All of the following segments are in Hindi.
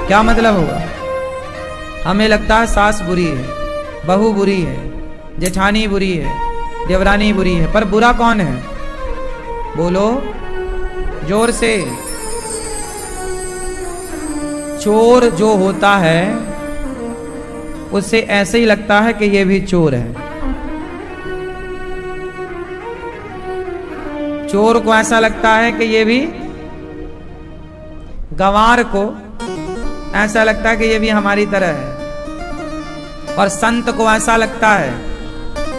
क्या मतलब होगा? हमें लगता है सास बुरी है, बहू बुरी है, जेठानी बुरी है, देवरानी बुरी है, पर बुरा कौन है? बोलो जोर से। चोर जो होता है उससे ऐसे ही लगता है कि ये भी चोर है। चोर को ऐसा लगता है कि ये भी, गंवार को ऐसा लगता है कि ये भी हमारी तरह है, और संत को ऐसा लगता है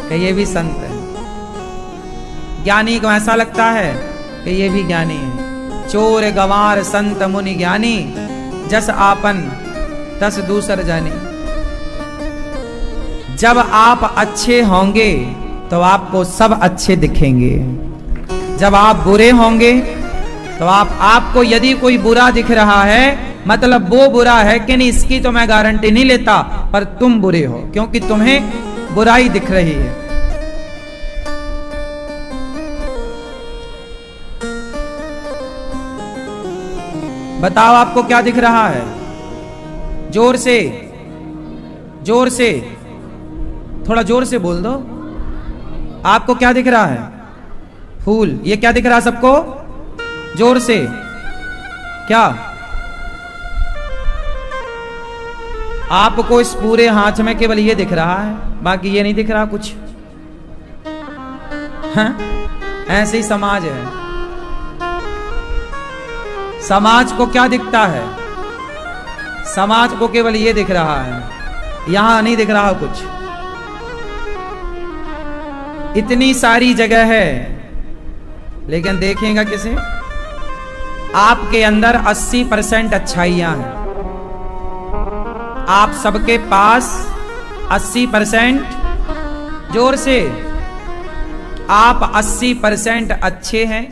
कि ये भी संत है, ज्ञानी को ऐसा लगता है कि ये भी ज्ञानी है। चोर गंवार संत मुनि ज्ञानी, जस आपन तस दूसर जानी। जब आप अच्छे होंगे तो आपको सब अच्छे दिखेंगे, जब आप बुरे होंगे तो आपको यदि कोई बुरा दिख रहा है मतलब वो बुरा है कि नहीं, इसकी तो मैं गारंटी नहीं लेता, पर तुम बुरे हो क्योंकि तुम्हें बुराई दिख रही है। बताओ आपको क्या दिख रहा है? जोर से, जोर से, थोड़ा जोर से बोल दो। आपको क्या दिख रहा है? फूल। ये क्या दिख रहा है सबको? जोर से। क्या आपको इस पूरे हाथ में केवल ये दिख रहा है, बाकी ये नहीं दिख रहा कुछ? हाँ? ऐसे ही समाज है। समाज को क्या दिखता है? समाज को केवल ये दिख रहा है, यहां नहीं दिख रहा कुछ। इतनी सारी जगह है लेकिन देखेगा किसे? आपके अंदर 80% अच्छाइयां हैं, आप सबके पास 80%, जोर से, आप 80% अच्छे हैं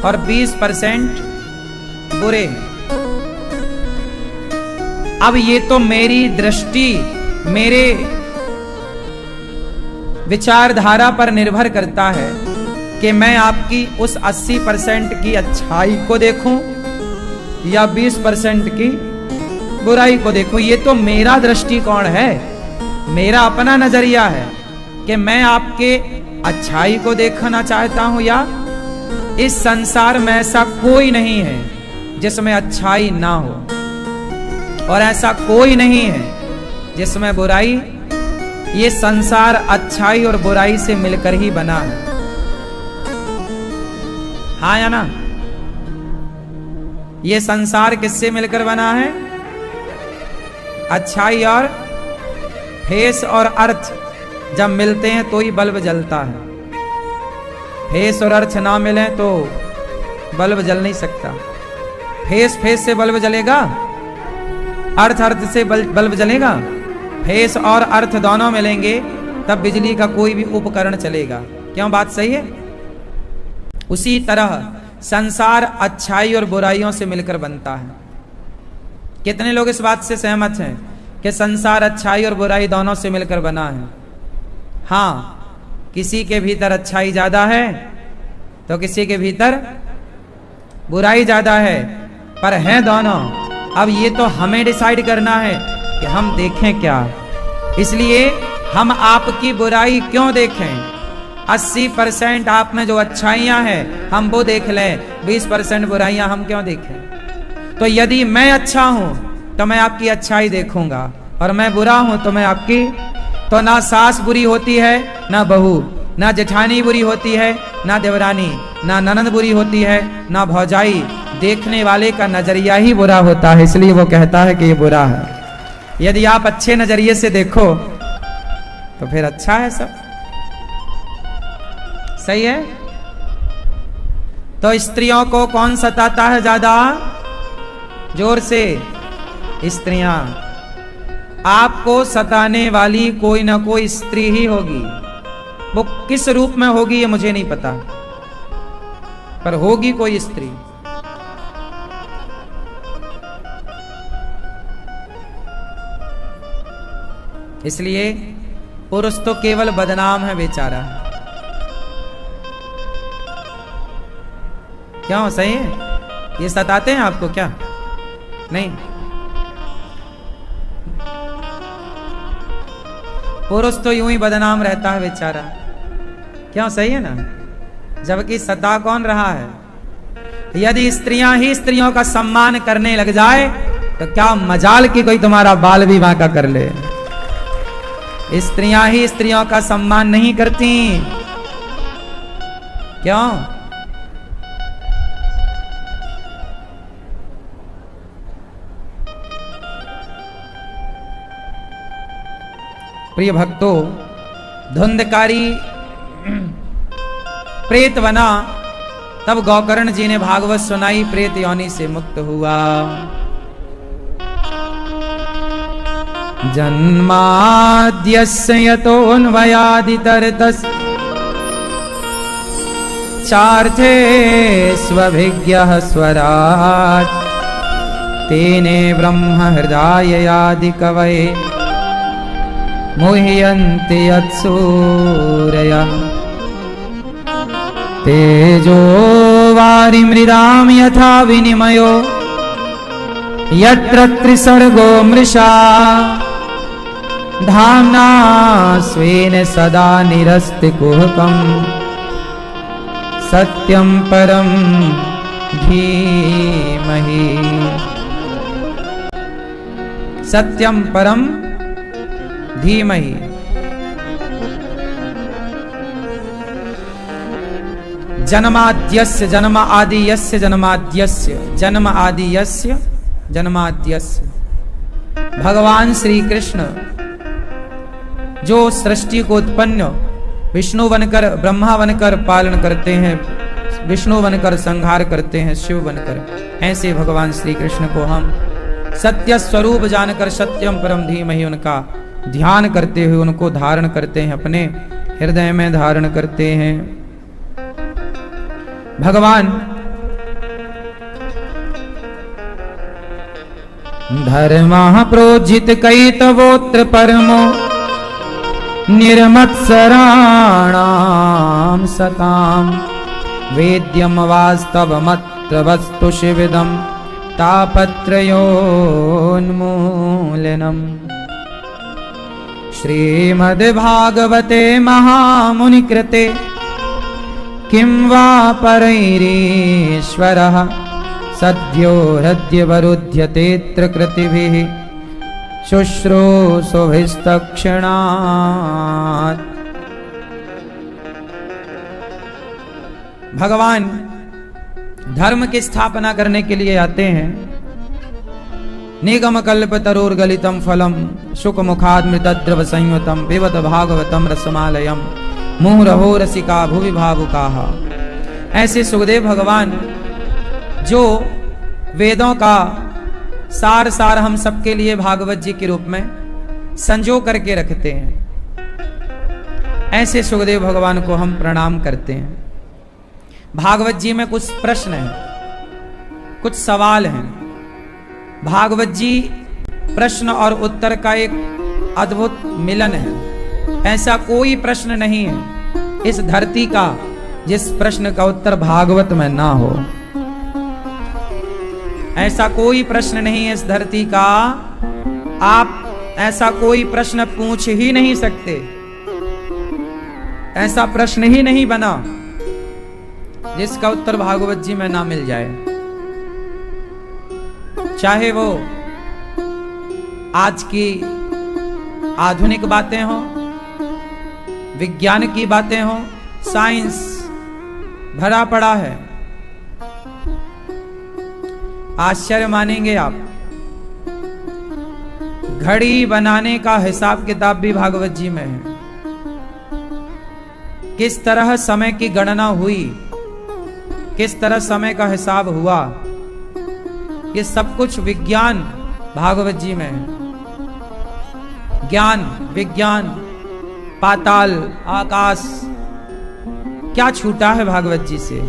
और 20% बुरे हैं। अब ये तो मेरी दृष्टि, मेरे विचारधारा पर निर्भर करता है कि मैं आपकी उस 80% की अच्छाई को देखूं या 20% की बुराई को देखूं। ये तो मेरा दृष्टिकोण है, मेरा अपना नजरिया है कि मैं आपके अच्छाई को देखना चाहता हूं, या इस संसार में ऐसा कोई नहीं है जिसमें अच्छाई ना हो, और ऐसा कोई नहीं है जिसमें बुराई। ये संसार अच्छाई और बुराई से मिलकर ही बना है, हाँ या ना? ये संसार किससे मिलकर बना है? अच्छाई और फेस और अर्थ जब मिलते हैं तो ही बल्ब जलता है। फेस और अर्थ ना मिले तो बल्ब जल नहीं सकता। फेस फेस से बल्ब जलेगा, अर्थ अर्थ से बल्ब जलेगा। फेस और अर्थ दोनों मिलेंगे तब बिजली का कोई भी उपकरण चलेगा। क्यों? बात सही है? उसी तरह संसार अच्छाई और बुराइयों से मिलकर बनता है। कितने लोग इस बात से सहमत हैं कि संसार अच्छाई और बुराई दोनों से मिलकर बना है? हाँ, किसी के भीतर अच्छाई ज्यादा है तो किसी के भीतर बुराई ज्यादा है, पर हैं दोनों। अब ये तो हमें डिसाइड करना है कि हम देखें क्या। इसलिए हम आपकी बुराई क्यों देखें? 80% आप में जो अच्छाइयां हैं हम वो देख लें, 20% बुराइयां हम क्यों देखें? तो यदि मैं अच्छा हूं तो मैं आपकी अच्छाई देखूंगा, और मैं बुरा हूं तो मैं आपकी। तो ना सास बुरी होती है, ना बहू, ना जेठानी बुरी होती है, ना देवरानी, ना ननद बुरी होती है, ना भौजाई। देखने वाले का नजरिया ही बुरा होता है, इसलिए वो कहता है कि ये बुरा है। यदि आप अच्छे नजरिए से देखो तो फिर अच्छा है सब, सही है। तो स्त्रियों को कौन सताता है ज्यादा? जोर से। स्त्रियां। आपको सताने वाली कोई ना कोई स्त्री ही होगी, वो किस रूप में होगी ये मुझे नहीं पता, पर होगी कोई स्त्री। इसलिए पुरुष तो केवल बदनाम है बेचारा। क्यों? सही है? ये सताते हैं आपको क्या? नहीं, पुरुष तो यूं ही बदनाम रहता है बेचारा। क्यों, सही है ना? जबकि सता कौन रहा है? यदि स्त्रियां ही स्त्रियों का सम्मान करने लग जाए तो क्या मजाल की कोई तुम्हारा बाल भी बांका कर ले। स्त्रियां ही स्त्रियों का सम्मान नहीं करती। क्यों? प्रिय भक्तों, धुंधकारी प्रेत बना, तब गौकर्ण जी ने भागवत सुनाई, प्रेत योनि से मुक्त हुआ। जन्माद्यस्य यतोऽन्वयादितरतस् चार्थे स्वभिज्ञः स्वराट् तेने ब्रह्म हृदयादि कवये मुह्यन्ति यत्सूरयः तेजो वारिमृदां यथा विनिमयो यत्र त्रिसर्गो मृषा धाम्ना स्वेन सदा निरस्तिकुहकं सत्यं परं धीमहि। सत्यं परं धीमहि। जन्माद्यस्य जन्म आदि यस्य जन्माद्यस्य जन्म आदि यस्य जन्माद्यस्य। भगवान श्री कृष्ण जो सृष्टि को उत्पन्न विष्णु बनकर, ब्रह्मा बनकर पालन करते हैं, विष्णु बनकर संहार करते हैं, शिव बनकर, ऐसे भगवान श्री कृष्ण को हम सत्य स्वरूप जानकर सत्यम परम धीमहि उनका ध्यान करते हुए उनको धारण करते हैं, अपने हृदय में धारण करते हैं। भगवान धर्मः प्रोज्झित कैतवोत्र परमो निर्मत्सराणां सतां वेद्यं वास्तवमत्र वस्तु शिविदं तापत्रयोन्मूलनम्। श्रीमद्भागवते महामुनिकृते किं वा परैरीश्वरः सद्यो हृद्यवरुध्यतेऽत्र कृतिभिः शुश्रूषुभिस्तक्षणात्। भगवान धर्म की स्थापना करने के लिए आते हैं। निगम कल्प तरुर्गलितम फलम शुक मुखाद मृतद्रव संयुतम पिबत भागवतम रसमालयम मुहुरहो रसिका भुवि भावुकाः। ऐसे सुखदेव भगवान जो वेदों का सार सार हम सबके लिए भागवत जी के रूप में संजो करके रखते हैं, ऐसे सुखदेव भगवान को हम प्रणाम करते हैं। भागवत जी में कुछ प्रश्न हैं, कुछ सवाल हैं। भागवत जी प्रश्न और उत्तर का एक अद्भुत मिलन है। ऐसा कोई प्रश्न नहीं है इस धरती का जिस प्रश्न का उत्तर भागवत में ना हो। ऐसा कोई प्रश्न नहीं है इस धरती का, आप ऐसा कोई प्रश्न पूछ ही नहीं सकते, ऐसा प्रश्न ही नहीं बना जिसका उत्तर भागवत जी में ना मिल जाए। चाहे वो आज की आधुनिक बातें हो, विज्ञान की बातें हो, साइंस भरा पड़ा है। आश्चर्य मानेंगे आप, घड़ी बनाने का हिसाब किताब भी भागवत जी में है। किस तरह समय की गणना हुई, किस तरह समय का हिसाब हुआ, ये सब कुछ विज्ञान भागवत जी में है। ज्ञान, विज्ञान, पाताल, आकाश, क्या छूटा है भागवत जी से?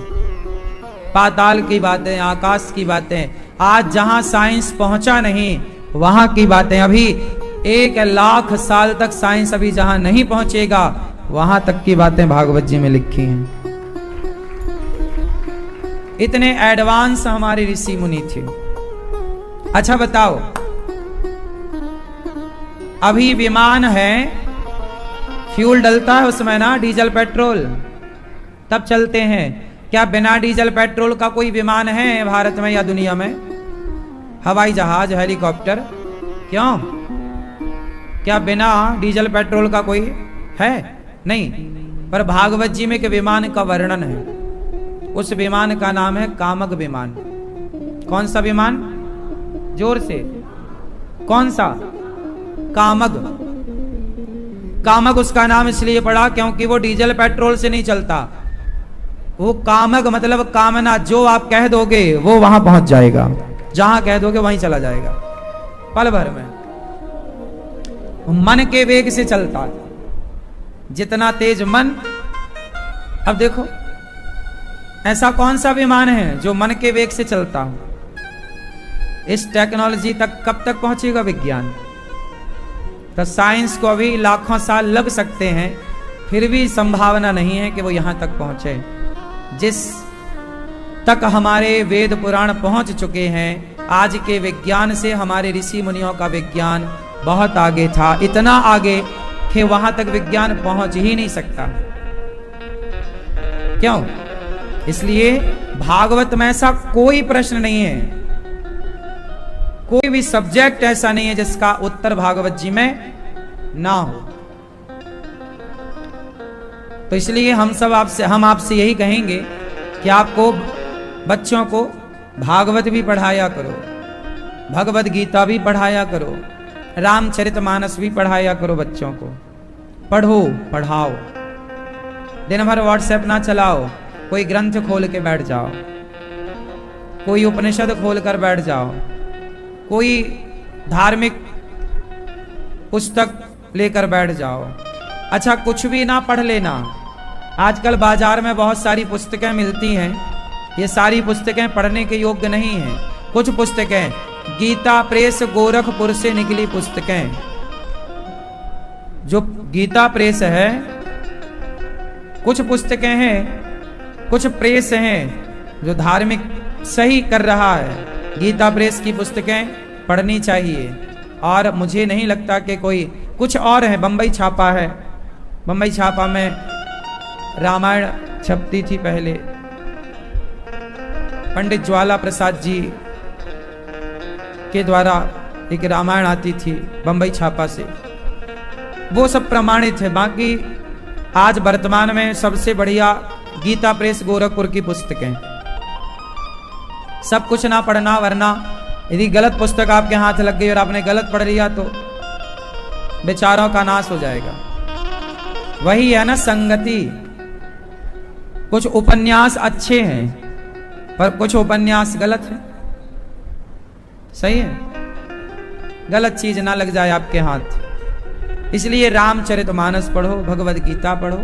पाताल की बातें, आकाश की बातें, आज जहां साइंस पहुंचा नहीं वहां की बातें, अभी 1,00,000 साल तक साइंस अभी जहां नहीं पहुंचेगा वहां तक की बातें भागवत जी में लिखी हैं। इतने एडवांस हमारे ऋषि मुनि थे। अच्छा बताओ, अभी विमान है फ्यूल डलता है उसमें ना, डीजल पेट्रोल, तब चलते हैं। क्या बिना डीजल पेट्रोल का कोई विमान है भारत में या दुनिया में? हवाई जहाज, हेलीकॉप्टर, क्यों? क्या बिना डीजल पेट्रोल का कोई है? नहीं। पर भागवत जी में के विमान का वर्णन है, उस विमान का नाम है कामक विमान। कौन सा विमान? जोर से, कौन सा? कामक। कामक उसका नाम इसलिए पड़ा क्योंकि वो डीजल पेट्रोल से नहीं चलता। वो कामक मतलब कामना, जो आप कह दोगे वो वहां पहुंच जाएगा, जहां कह दोगे वहीं चला जाएगा पल भर में। मन के वेग से चलता है, जितना तेज मन। अब देखो ऐसा कौन सा विमान है जो मन के वेग से चलता हो? इस टेक्नोलॉजी तक कब तक पहुंचेगा विज्ञान? तो साइंस को अभी लाखों साल लग सकते हैं, फिर भी संभावना नहीं है कि वो यहां तक पहुंचे। जिस तक हमारे वेद पुराण पहुंच चुके हैं, आज के विज्ञान से हमारे ऋषि मुनियों का विज्ञान बहुत आगे था, इतना आगे कि वहां तक विज्ञान पहुंच ही नहीं सकता। क्यों? इसलिए भागवत में ऐसा कोई प्रश्न नहीं है, कोई भी सब्जेक्ट ऐसा नहीं है जिसका उत्तर भागवत जी में ना हो। तो इसलिए हम आपसे यही कहेंगे कि आपको, बच्चों को भागवत भी पढ़ाया करो, भगवत गीता भी पढ़ाया करो, रामचरितमानस भी पढ़ाया करो। बच्चों को पढ़ो, पढ़ाओ। दिन भर व्हाट्सएप ना चलाओ, कोई ग्रंथ खोल के बैठ जाओ, कोई उपनिषद खोल कर बैठ जाओ, कोई धार्मिक पुस्तक लेकर बैठ जाओ। अच्छा, कुछ भी ना पढ़ लेना। आजकल बाजार में बहुत सारी पुस्तकें मिलती हैं, ये सारी पुस्तकें पढ़ने के योग्य नहीं हैं। कुछ पुस्तकें गीता प्रेस गोरखपुर से निकली पुस्तकें, जो गीता प्रेस है, कुछ पुस्तकें हैं, कुछ प्रेस हैं जो धार्मिक सही कर रहा है। गीता प्रेस की पुस्तकें पढ़नी चाहिए। और मुझे नहीं लगता कि कोई, कुछ और है, बंबई छापा है, बंबई छापा में रामायण छपती थी पहले, पंडित ज्वाला प्रसाद जी के द्वारा एक रामायण आती थी बंबई छापा से, वो सब प्रमाणित है। बाकी आज वर्तमान में सबसे बढ़िया गीता प्रेस गोरखपुर की पुस्तकें। सब कुछ ना पढ़ना, वरना यदि गलत पुस्तक आपके हाथ लग गई और आपने गलत पढ़ लिया तो बेचारों का नाश हो जाएगा। वही है ना संगति। कुछ उपन्यास अच्छे हैं पर कुछ उपन्यास गलत है। सही है, गलत चीज ना लग जाए आपके हाथ। इसलिए रामचरितमानस पढ़ो, भगवद गीता पढ़ो,